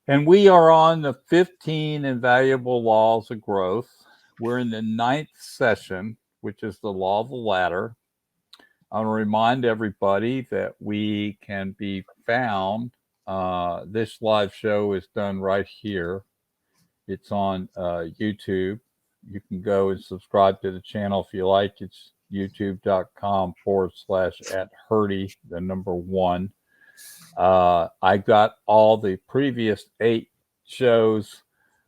And we are on the 15 Invaluable Laws of Growth. We're in the ninth session, which is the law of the ladder. I want to remind everybody that we can be found. This live show is done right here. It's on YouTube. You can go and subscribe to the channel if you like. It's youtube.com/@Hurdy, the number one. I got all the previous 8 shows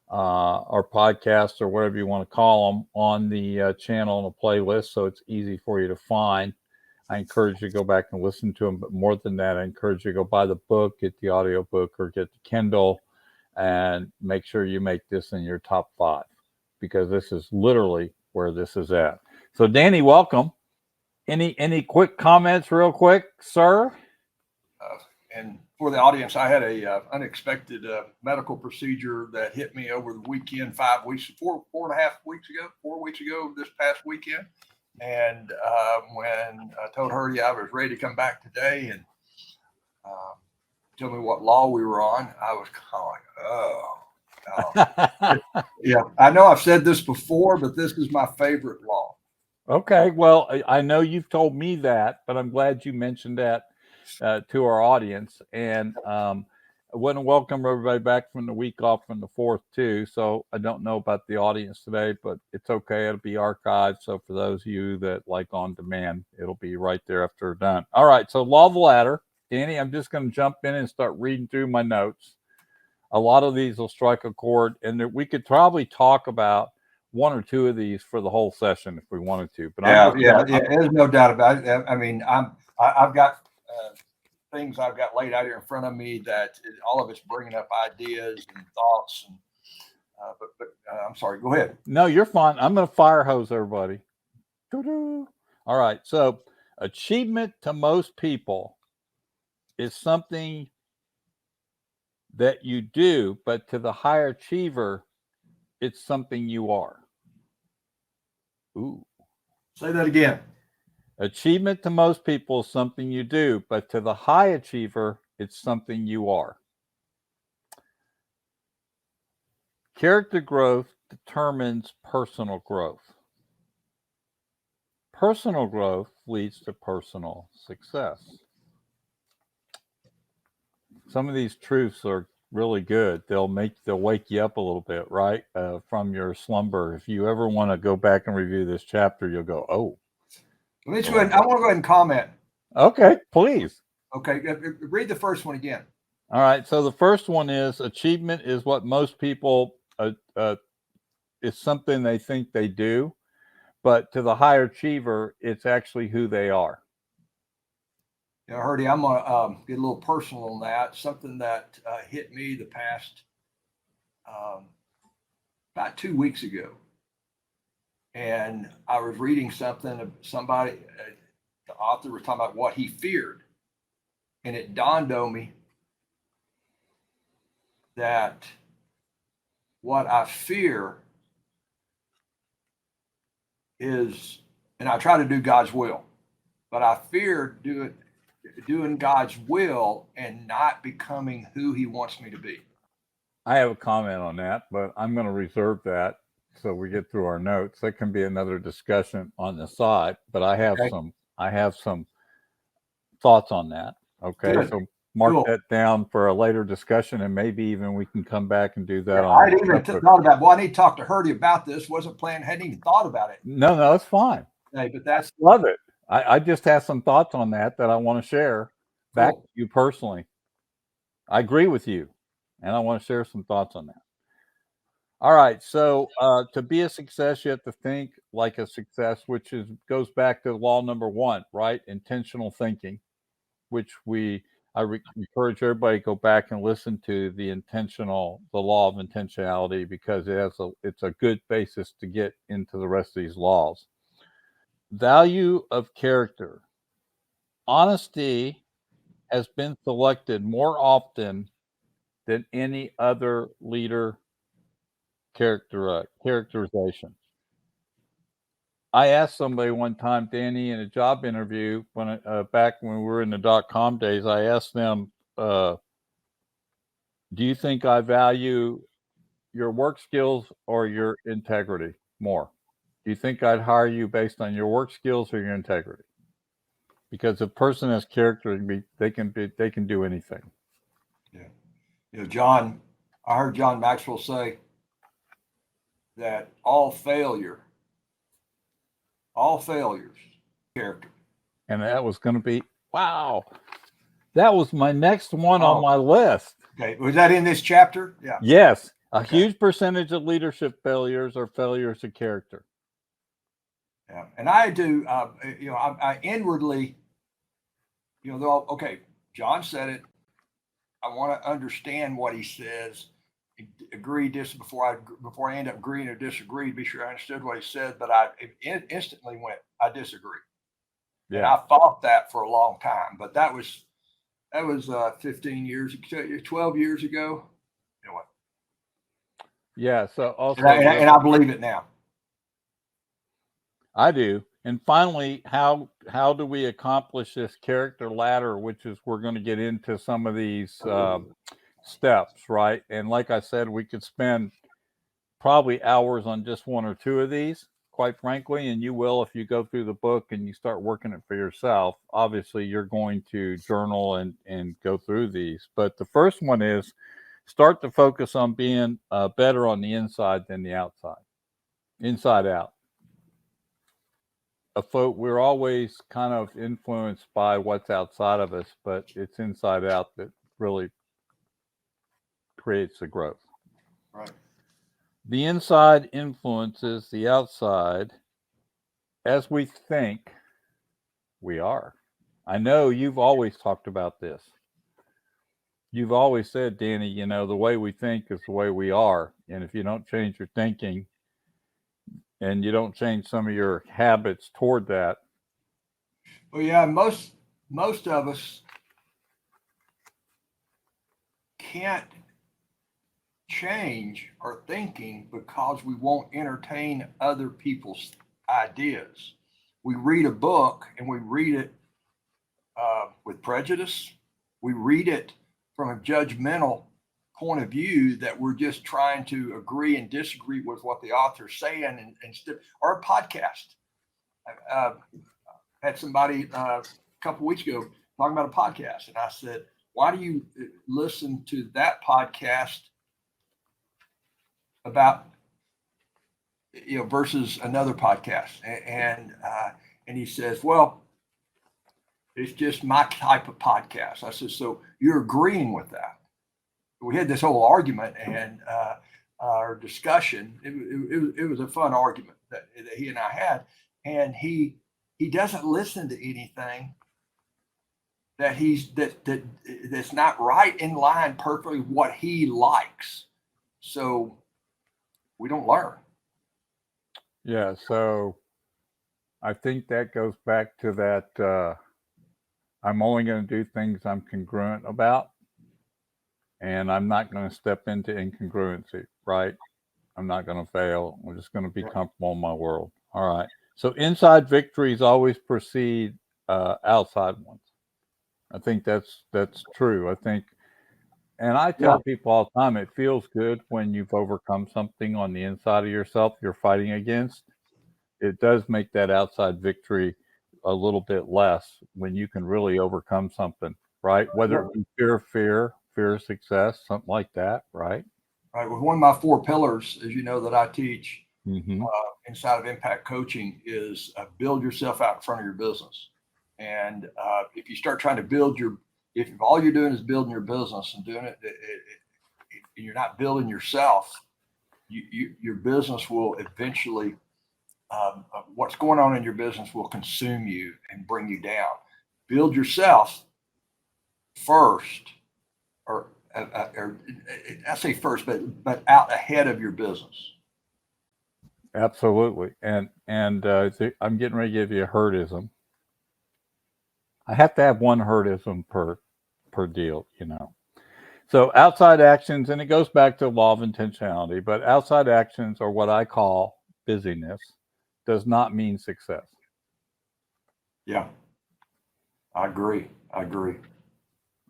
or podcasts or whatever you want to call them on the channel and a playlist, so it's easy for you to find. I encourage you to go back and listen to them, but more than that, I encourage you to go buy the book, get the audio book, or get the Kindle, and make sure you make this in your top 5, because this is literally where this is at. So, Danny, welcome. Any quick comments, real quick, sir? And for the audience, I had a unexpected medical procedure that hit me over the weekend, 4 weeks ago, this past weekend. And when I told Hurdy I was ready to come back today and tell me what law we were on, I was kind of like, oh. Yeah, I know I've said this before, but this is my favorite law. Okay, well, I know you've told me that, but I'm glad you mentioned that to our audience. And I want to welcome everybody back from the week off from the 4th too. So I don't know about the audience today, but it's okay. It'll be archived. So for those of you that like on demand, it'll be right there after we're done. All right. So law of the ladder, Danny, I'm just going to jump in and start reading through my notes. A lot of these will strike a chord, and we could probably talk about 1 or 2 of these for the whole session if we wanted to. But there's no doubt about it. I mean, I've got things I've got laid out here in front of me that all of it's bringing up ideas and thoughts. And but I'm sorry. Go ahead. No, you're fine. I'm going to fire hose everybody. Doo-doo. All right. So, achievement to most people is something that you do, but to the higher achiever, it's something you are. Ooh. Say that again. Achievement to most people is something you do, but to the high achiever, it's something you are. Character growth determines personal growth. Personal growth leads to personal success. Some of these truths are really good. They'll wake you up a little bit, right? From your slumber. If you ever want to go back and review this chapter, you'll go, oh. Let me go ahead. I want to go ahead and comment. Okay, please. Okay, read the first one again. All right. So the first one is achievement is what most people is something they think they do, but to the higher achiever, it's actually who they are. Yeah, Hurdy, I'm gonna get a little personal on that. Something that hit me the past about 2 weeks ago, and I was reading something of somebody. The author was talking about what he feared, and it dawned on me that what I fear is, and I try to do God's will, but I fear doing God's will and not becoming who He wants me to be. I have a comment on that, but I'm going to reserve that so we get through our notes. That can be another discussion on the side, but I have some thoughts on that. Okay, good. So mark that down for a later discussion, and maybe even we can come back and do that. Yeah, I hadn't even thought about. Well, I need to talk to Hurdy about this. Wasn't planning. Hadn't even thought about it. No, it's fine. Hey, but that's love it. I just have some thoughts on that I want to share back to you personally. I agree with you, and I want to share some thoughts on that. All right, so to be a success, you have to think like a success, which goes back to law number 1, right? Intentional thinking, which I encourage everybody to go back and listen to the law of intentionality, because it's a good basis to get into the rest of these laws. Value of character. Honesty has been selected more often than any other leader characterization. I asked somebody one time, Danny, in a job interview back when we were in the .com days, I asked them, Do you think I value your work skills or your integrity more? Do you think I'd hire you based on your work skills or your integrity? Because a person has character, they can do anything. Yeah. John, I heard John Maxwell say that all failures, character. And that was going to be, wow. That was my next one on my list. Okay. Was that in this chapter? Yeah. Yes. A huge percentage of leadership failures are failures of character. Yeah. And I do, I inwardly, okay, John said it. I want to understand what he says, agree before I end up agreeing or disagree, be sure I understood what he said, but I instantly went, I disagree. Yeah. And I fought that for a long time, but that was 15 years, 12 years ago. You know what? Yeah. So also, and I believe it now. I do. And finally, how do we accomplish this character ladder, which is we're going to get into some of these steps, right? And like I said, we could spend probably hours on just one or two of these, quite frankly, and you will if you go through the book and you start working it for yourself. Obviously, you're going to journal and go through these. But the first one is start to focus on being better on the inside than the outside, inside out. We're always kind of influenced by what's outside of us, but it's inside out that really creates the growth. Right. The inside influences the outside as we think we are. I know you've always talked about this. You've always said, Danny, the way we think is the way we are. And if you don't change your thinking and you don't change some of your habits toward that. Well, yeah, most of us can't change our thinking because we won't entertain other people's ideas. We read a book and we read it with prejudice. We read it from a judgmental point of view that we're just trying to agree and disagree with what the author's saying, or a podcast. I had somebody a couple weeks ago talking about a podcast, and I said, why do you listen to that podcast about, versus another podcast? And he says, well, it's just my type of podcast. I said, so you're agreeing with that? We had this whole argument and our discussion. It was a fun argument that he and I had, and he doesn't listen to anything that's not right in line perfectly what he likes. So we don't learn. Yeah. So I think that goes back to that. I'm only going to do things I'm congruent about, and I'm not going to step into incongruency, right? I'm not going to fail. I'm just going to be comfortable in my world. All right. So inside victories always precede outside ones. I think that's true. I think, and I tell people all the time, it feels good when you've overcome something on the inside of yourself you're fighting against. It does make that outside victory a little bit less when you can really overcome something, right? Whether it be fear of success, something like that, right? Right. Well, one of my 4 pillars, as you know, that I teach inside of impact coaching is build yourself out in front of your business. And if you start trying to if all you're doing is building your business and doing it, you're not building yourself, your business will eventually, what's going on in your business will consume you and bring you down. Build yourself first, or I say first, but out ahead of your business. Absolutely. And I'm getting ready to give you a herdism. I have to have one herdism per deal, So outside actions, and it goes back to law of intentionality, but outside actions are what I call busyness, does not mean success. Yeah, I agree.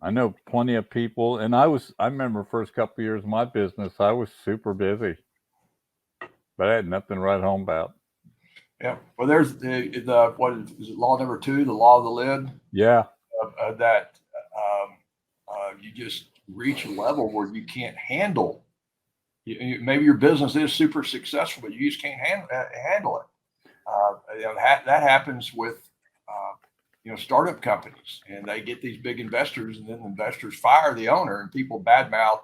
I know plenty of people, and I remember first couple of years of my business, I was super busy, but I had nothing to write home about. Yeah. Well, there's the what is it? Law number 2, the law of the lid. Yeah. That you just reach a level where you can't handle. Maybe your business is super successful, but you just can't handle it. That happens with startup companies, and they get these big investors, and then the investors fire the owner, and people badmouth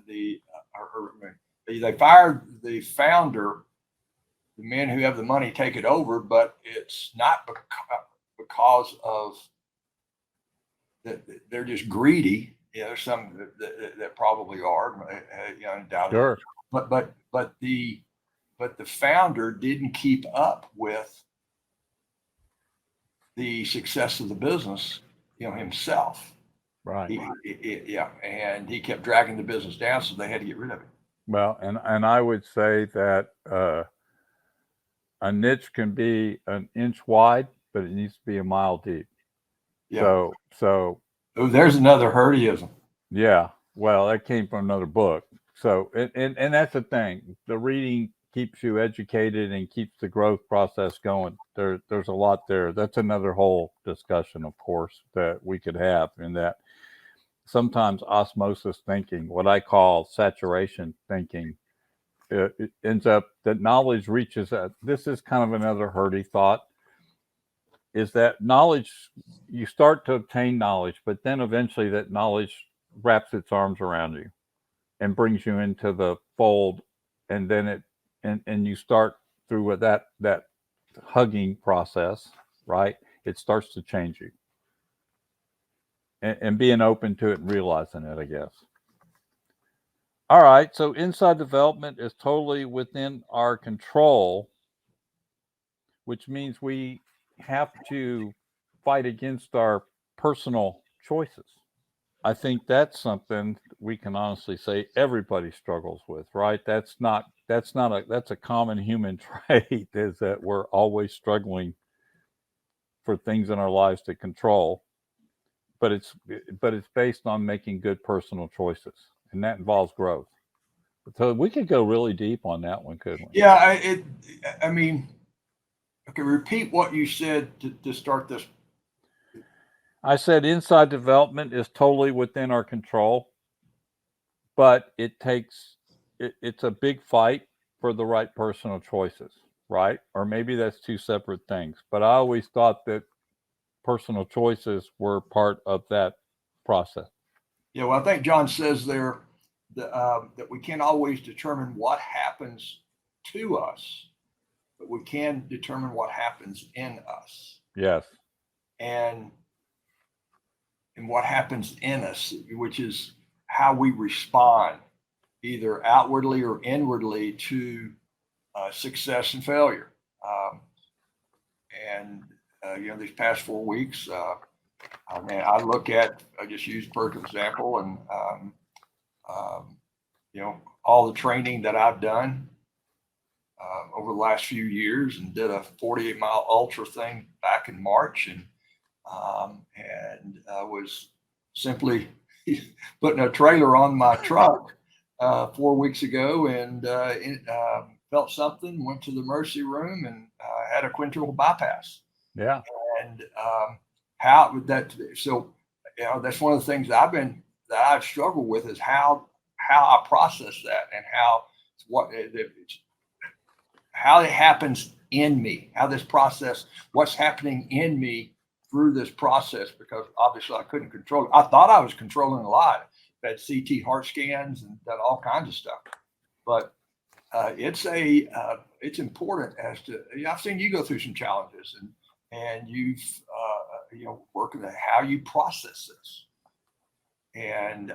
they fire the founder. The men who have the money take it over, but it's not because of that they're just greedy. There's some that probably are, undoubtedly. Sure. But the founder didn't keep up with the success of the business, himself. Right. And he kept dragging the business down, so they had to get rid of it. Well, and I would say that a niche can be an inch wide, but it needs to be a mile deep. Yeah. So there's another Hurdyism. Yeah. Well, that came from another book. So and that's the thing. The reading keeps you educated and keeps the growth process going. There's a lot there. That's another whole discussion, of course, that we could have, in that sometimes osmosis thinking, what I call saturation thinking, it ends up that knowledge reaches this is kind of another Hurdy thought, is that knowledge, you start to obtain knowledge, but then eventually that knowledge wraps its arms around you and brings you into the fold, and then and you start through that hugging process, right? It starts to change you, and being open to it and realizing it, I guess. All right, so inside development is totally within our control, which means we have to fight against our personal choices. I think that's something we can honestly say everybody struggles with, right? That's a common human trait, is that we're always struggling for things in our lives to control. But it's based on making good personal choices, and that involves growth. So we could go really deep on that one, couldn't we? Yeah, I mean, okay, repeat what you said to start this. I said inside development is totally within our control, but it's a big fight for the right personal choices, right? Or maybe that's two separate things. But I always thought that personal choices were part of that process. Yeah, well, I think John says there that we can't always determine what happens to us, but we can determine what happens in us. Yes. And what happens in us, which is how we respond, either outwardly or inwardly, to success and failure. These past 4 weeks, I look at, I just used Perk example, and all the training that I've done over the last few years, and did a 48-mile ultra thing back in March, and was simply putting a trailer on my truck 4 weeks ago, and felt something, went to the emergency room, and had a quintuple bypass. Yeah. And how would that? So, that's one of the things that I've struggled with, is how I process that, and how it happens in me, how this process, what's happening in me through this process, because obviously I couldn't control it. I thought I was controlling a lot. I've had CT heart scans and done all kinds of stuff, but it's important as to, I've seen you go through some challenges, and you've working at how you process this, and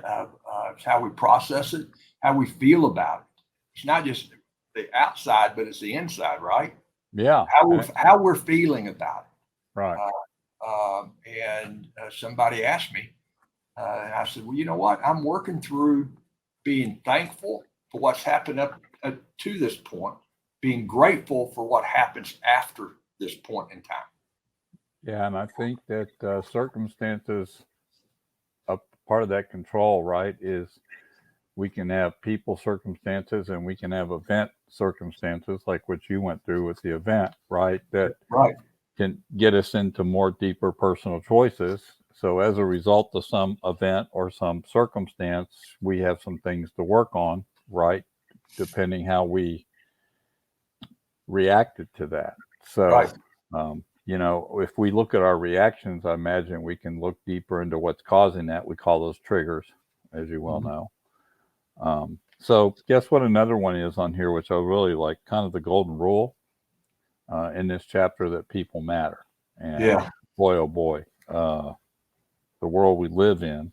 how we process it, how we feel about it. It's not just the outside, but it's the inside, right? Yeah. How we're feeling about it. Right. And somebody asked me, and I said, well, you know what? I'm working through being thankful for what's happened up to this point, being grateful for what happens after this point in time. Yeah, and I think that circumstances part of that control, right, is we can have people circumstances and we can have event circumstances like what you went through with the event, right, that Right. can get us into more deeper personal choices. So as a result of some event or some circumstance, we have some things to work on, right, depending how we reacted to that. So, Right. if we look at our reactions, I imagine we can look deeper into what's causing that. We call those triggers, as you well know. So guess what another one is on here, which I really like, kind of the golden rule in this chapter, that people matter. And Yeah. boy, oh boy, the world we live in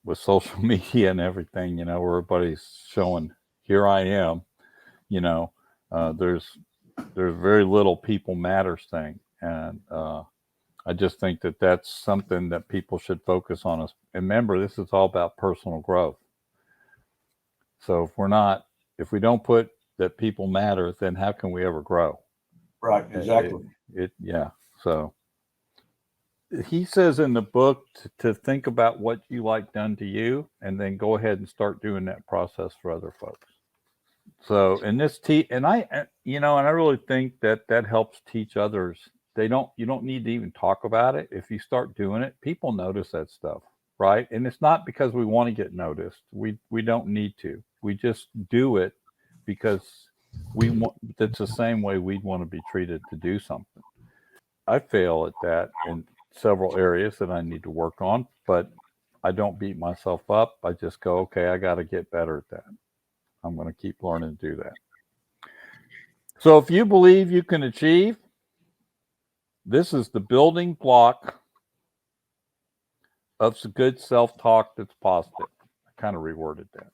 with social media and everything, where everybody's showing, here I am, there's very little people matters thing. And I just think that that's something that people should focus on. Us. And remember, this is all about personal growth. So if we don't put that people matter, then how can we ever grow? Right. Exactly. Yeah. So he says in the book to think about what you like done to you, and then go ahead and start doing that process for other folks. So in this and I really think that helps teach others. You don't need to even talk about it. If you start doing it, people notice that stuff, right? And it's not because we want to get noticed. We don't need to. We just do it because we want. That's the same way we'd want to be treated to do something. I fail at that in several areas that I need to work on, but I don't beat myself up. I just go, okay, I got to get better at that. I'm going to keep learning to do that. So if you believe you can achieve, this is the building block of some good self-talk that's positive. I kind of reworded that.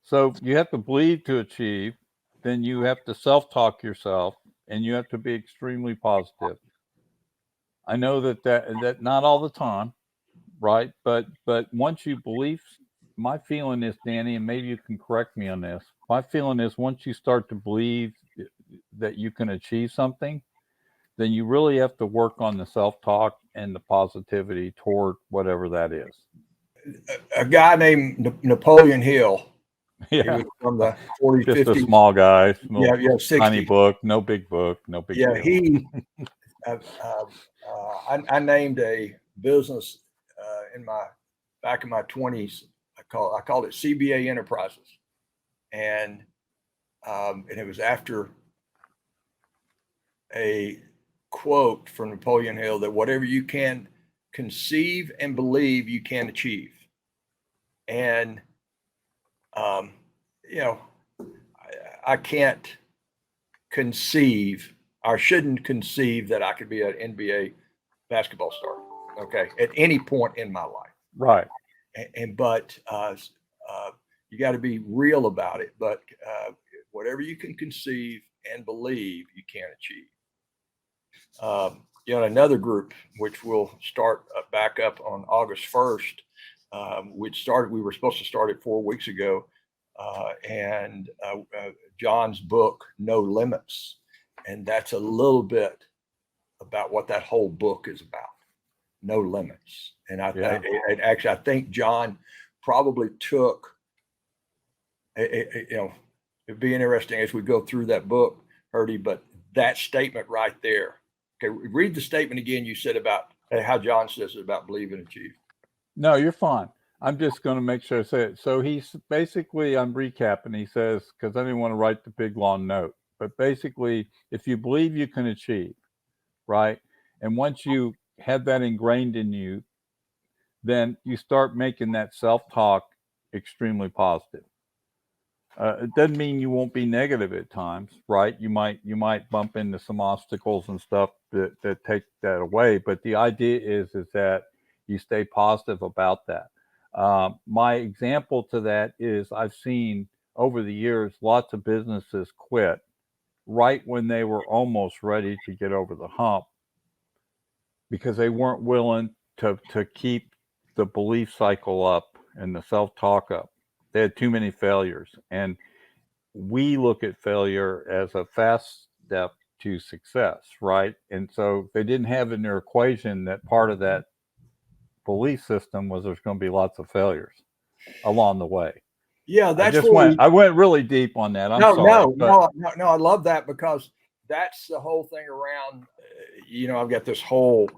So you have to believe to achieve, then you have to self-talk yourself, and you have to be extremely positive. I know that not all the time, right? But once you believe, my feeling is, Danny, and maybe you can correct me on this. My feeling is once you start to believe that you can achieve something, then you really have to work on the self-talk and the positivity toward whatever that is. A guy named Napoleon Hill. He Yeah. was from the 40s, Just 50s. a small guy, Yeah, 60s. tiny book, no big no big Yeah, deal. I named a business back in my 20s. I called it CBA Enterprises, and it was after a quote from Napoleon Hill that whatever you can conceive and believe, you can achieve. And you know, I can't conceive, or shouldn't conceive, that I could be an NBA basketball star. Okay, at any point in my life. Right. But you got to be real about it. But whatever you can conceive and believe, you can achieve. Another group which will start back up on August 1st. We were supposed to start it 4 weeks ago, and John's book, No Limits, and that's a little bit about what that whole book is about. No limits. And I think John probably took, it'd be interesting as we go through that book, Herdy, but that statement right there. Okay, read the statement again you said about how John says it about believe and achieve. No, you're fine. I'm just going to make sure I say it. So he's basically, I'm recapping, he says, because I didn't want to write the big long note, but basically, if you believe you can achieve, right? And once you have that ingrained in you, then you start making that self-talk extremely positive. It doesn't mean you won't be negative at times, right? You might bump into some obstacles and stuff that take that away. But the idea is that you stay positive about that. My example to that is I've seen over the years lots of businesses quit right when they were almost ready to get over the hump because they weren't willing to keep the belief cycle up and the self-talk up. They had too many failures. And we look at failure as a fast step to success, right? And so they didn't have in their equation that part of that belief system was there's going to be lots of failures along the way. Yeah, that's where I went really deep on that. I'm sorry. No. I love that because that's the whole thing around. I've got this whole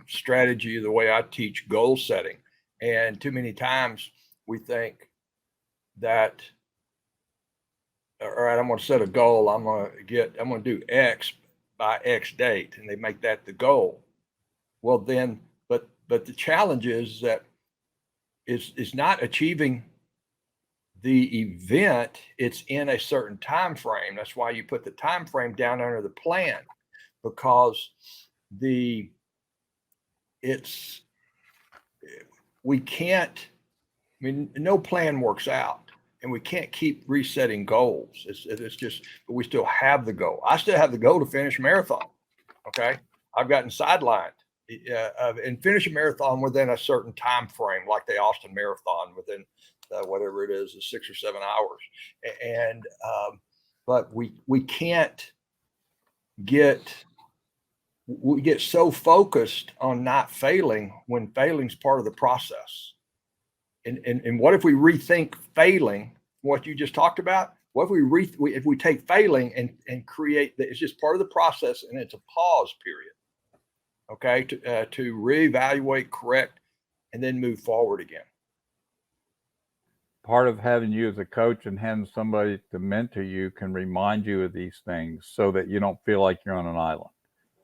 strategy, the way I teach goal setting, and too many times we think that, all right, I'm going to set a goal. I'm going to do X by X date, and they make that the goal. Well, then, but the challenge is that it's not achieving the event. It's in a certain time frame. That's why you put the time frame down under the plan, because we can't. I mean, no plan works out, and we can't keep resetting goals. It's just, but we still have the goal. I still have the goal to finish a marathon. Okay, I've gotten sidelined and finish a marathon within a certain time frame, like the Austin Marathon within whatever it is, 6 or 7 hours. And but we can't get so focused on not failing when failing's part of the process. And what if we rethink failing, what you just talked about? What if we take failing and create that it's just part of the process, and it's a pause period, okay, to reevaluate, correct, and then move forward again. Part of having you as a coach and having somebody to mentor you can remind you of these things so that you don't feel like you're on an island.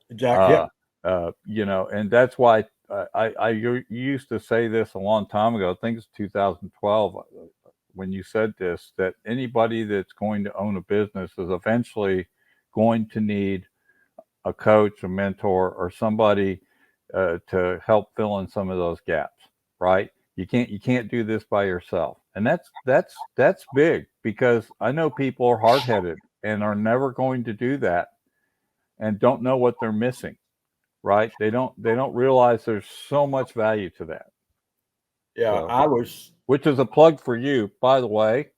Exactly. And that's why I used to say this a long time ago. I think it's 2012 when you said this, that anybody that's going to own a business is eventually going to need a coach, a mentor, or somebody to help fill in some of those gaps, right? You can't do this by yourself. And that's big, because I know people are hard-headed and are never going to do that and don't know what they're missing, right? They don't realize there's so much value to that. Yeah, so, which is a plug for you, by the way.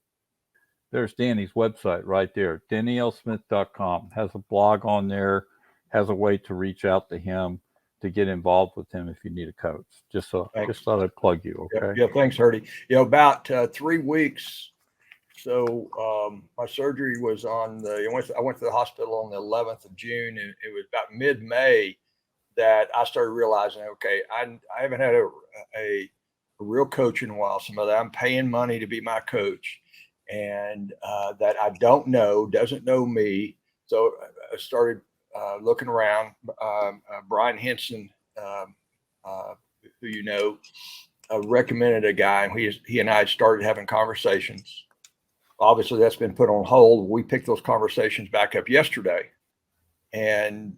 There's Danny's website right there, DannyLSmith.com. Has a blog on there, has a way to reach out to him, to get involved with him if you need a coach. Just thought I'd plug you. Okay. Yeah. Thanks, Herdy. About 3 weeks. So my surgery was on I went to the hospital on the 11th of June, and it was about mid-May that I started realizing, okay, I haven't had a real coach in a while. Somebody I'm paying money to be my coach, and that I don't know, doesn't know me. So I started looking around. Brian Henson, who recommended a guy, and he and I started having conversations. Obviously, that's been put on hold. We picked those conversations back up yesterday, and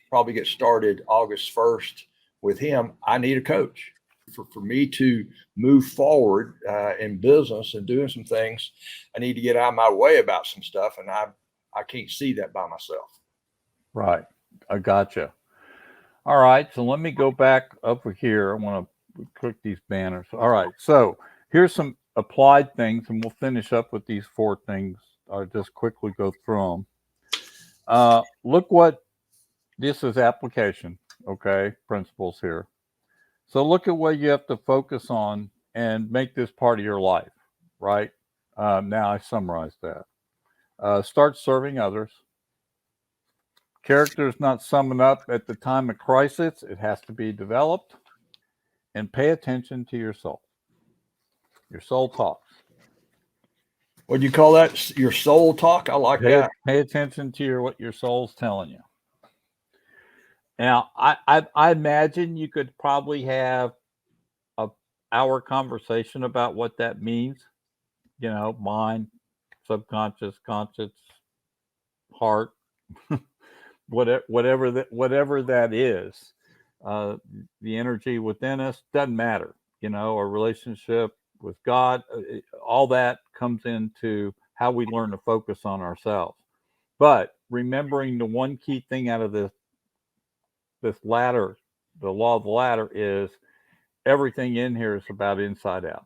probably get started August 1st with him. I need a coach for me to move forward in business and doing some things. I need to get out of my way about some stuff, and I can't see that by myself. Right. I gotcha. All right. So let me go back over here. I want to click these banners. All right. So here's some applied things, and we'll finish up with these 4 things. I'll just quickly go through them. Look what this is: application. Okay. Principles here. So look at what you have to focus on and make this part of your life. Right. Now I summarized that. Start serving others. Character is not summoned up at the time of crisis. It has to be developed. And pay attention to your soul. Your soul talks. What do you call that? Your soul talk? I like that. Pay attention to what your soul's telling you. Now, I imagine you could probably have an hour conversation about what that means. Mind, subconscious, conscious, heart, whatever that is. The energy within us doesn't matter. Our relationship with God, all that comes into how we learn to focus on ourselves. But remembering the one key thing out of this ladder, the law of the ladder, is everything in here is about inside out.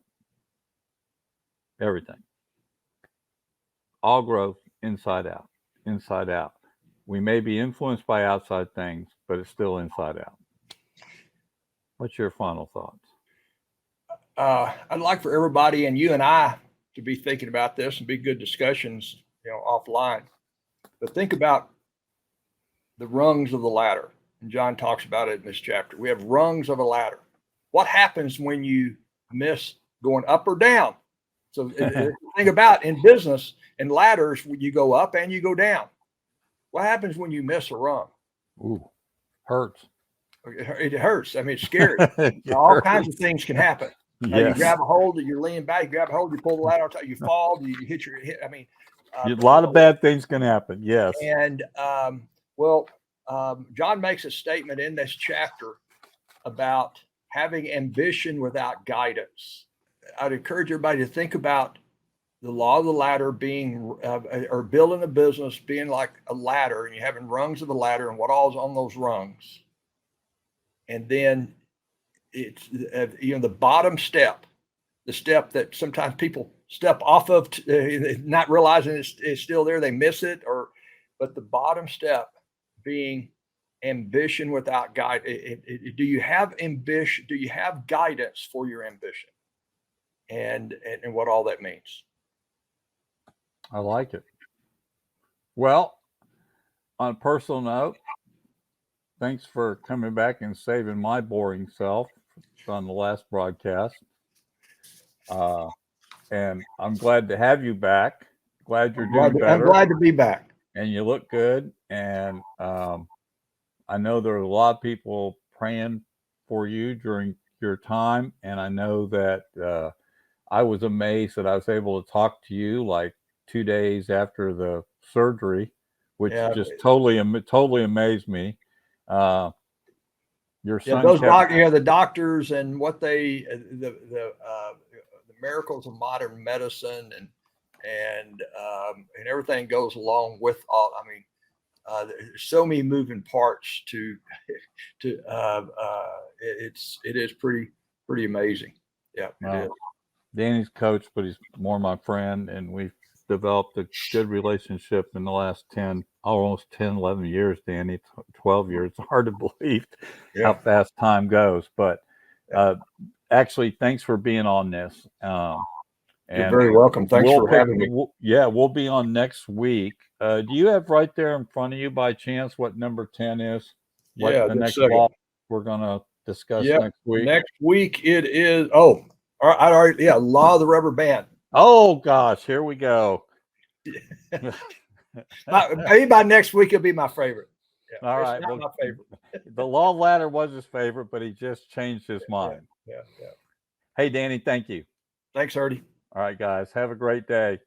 Everything. All growth inside out. Inside out. We may be influenced by outside things, but it's still inside out. What's your final thoughts? I'd like for everybody and you and I to be thinking about this and be good discussions, offline. But think about the rungs of the ladder. And John talks about it in this chapter. We have rungs of a ladder. What happens when you miss going up or down? So think about in business and ladders, when you go up and you go down. What happens when you miss a rung? Ooh, hurts. It hurts. I mean, it's scary. All kinds of things can happen. You grab a hold, you're leaning back, you grab a hold, you pull the ladder on top, you fall, you hit your head. I mean, a lot of bad things can happen. Yes. And John makes a statement in this chapter about having ambition without guidance. I'd encourage everybody to think about the law of the ladder being, or building a business being like a ladder, and you having rungs of a ladder, and what all's on those rungs. And then it's the bottom step, the step that sometimes people step off of, not realizing it's still there. They miss it, but the bottom step being ambition without guide. Do you have ambition? Do you have guidance for your ambition? And what all that means. I like it. Well, on a personal note, thanks for coming back and saving my boring self on the last broadcast. And I'm glad to have you back. Glad you're doing better. I'm glad to be back. And you look good. And I know there are a lot of people praying for you during your time. And I know that I was amazed that I was able to talk to you like 2 days after the surgery, which just totally amazed me. Your son, the doctors and what the miracles of modern medicine and everything goes along with all. I mean, there's so many moving parts it is pretty amazing. Yeah, it is. Danny's coach, but he's more my friend, and we've developed a good relationship in the last 11 years, Danny, 12 years. It's hard to believe how fast time goes, but actually, thanks for being on this. You're very welcome. Thanks for having me. We'll be on next week. Do you have right there in front of you by chance what number 10 is? The next law we're going to discuss next week? Next week it is, law of the rubber band. Oh, gosh, here we go. Maybe by next week it'll be my favorite. Yeah, all right. Not my favorite. The law ladder was his favorite, but he just changed his mind. Yeah. Hey, Danny, thank you. Thanks, Ernie. All right, guys. Have a great day.